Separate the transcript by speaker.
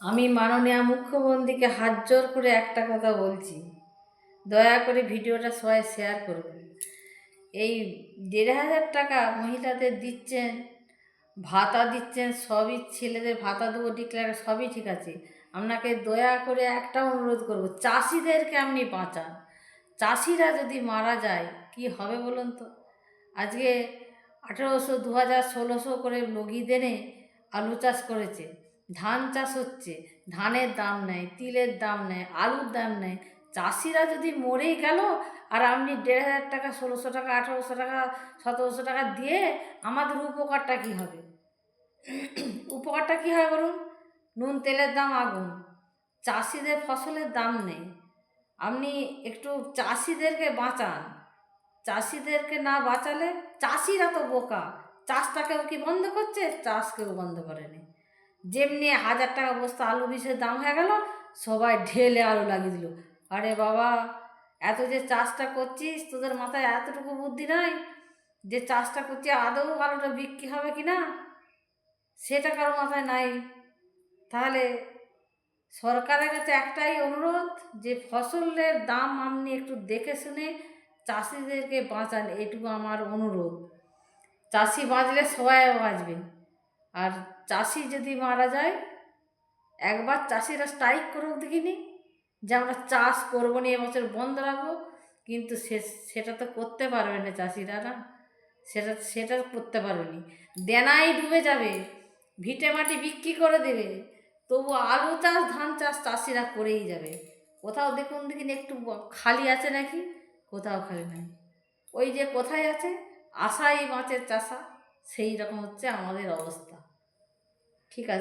Speaker 1: আমি মাননীয় মুখ্যমন্ত্রীকে হাত জোর করে একটা কথা বলছি, দয়া করে ভিডিওটা সবাই শেয়ার করবেন। এই ১,৫০০ টাকা মহিলাদের দিচ্ছেন, ভাতা দিচ্ছেন, সবই ছেলেদের ভাতা দেবো ডিক্লেয়ার, সবই ঠিক আছে। আপনাকে দয়া করে একটা অনুরোধ করব, চাষিদেরকে আপনি বাঁচান। চাষিরা যদি মারা যায় কি হবে বলুন তো? আজকে ১৮০০, ২০০০, ১৬০০ করে লগিদেনে আলু চাষ করেছে, ধান চাষ হচ্ছে, ধানের দাম নেই, তিলের দাম নেই, আলুর দাম নেই। চাষিরা যদি মরেই গেল আর আপনি ১,৫০০ টাকা, ১৬০০ টাকা, ১৮০০ টাকা, ১৭০০ টাকা দিয়ে আমাদের উপকারটা কী হবে? উপকারটা কী হয় বলুন? নুন তেলের দাম আগুন, চাষিদের ফসলের দাম নেই। আপনি একটু চাষিদেরকে বাঁচান। চাষিদেরকে না বাঁচালে, চাষিরা তো বোকা, চাষটাকেও কি বন্ধ করছে? চাষকেও বন্ধ করেনি। যেমনি ১,০০০ টাকা বস্তা আলু বীজের দাম হয়ে গেল, সবাই ঢেলে আলু লাগিয়ে দিল। আরে বাবা, এত যে চাষটা করছিস, তোদের মাথায় এতটুকু বুদ্ধি নাই যে চাষটা করছি আদৌ আলুটা বিক্রি হবে কি না সেটা কারো মাথায় নাই। তাহলে সরকারের কাছে একটাই অনুরোধ, যে ফসলের দাম আপনি একটু দেখে শুনে চাষিদেরকে বাঁচান, এটুকু আমার অনুরোধ। চাষি বাঁচলে সবাই বাঁচবে। আর চাষি যদি মারা যায়, একবার চাষিরা স্ট্রাইক করুক দেখিনি, যে আমরা চাষ করবো না, এবছর বন্ধ রাখবো। কিন্তু সেটা তো করতে পারবে না চাষিরা, না সেটা করতে পারবে না। দেনাই ডুবে যাবে, ভিটে মাটি বিক্রি করে দেবে, তবু আলু চাষ, ধান চাষ চাষিরা করেই যাবে। কোথাও দেখুন দেখিনি একটু খালি আছে নাকি? কোথাও খালি নাই। ওই যে কোথায় আছে, আশাই মাছের চাষা, সেই রকম হচ্ছে আমাদের অবস্থা। ঠিক আছে।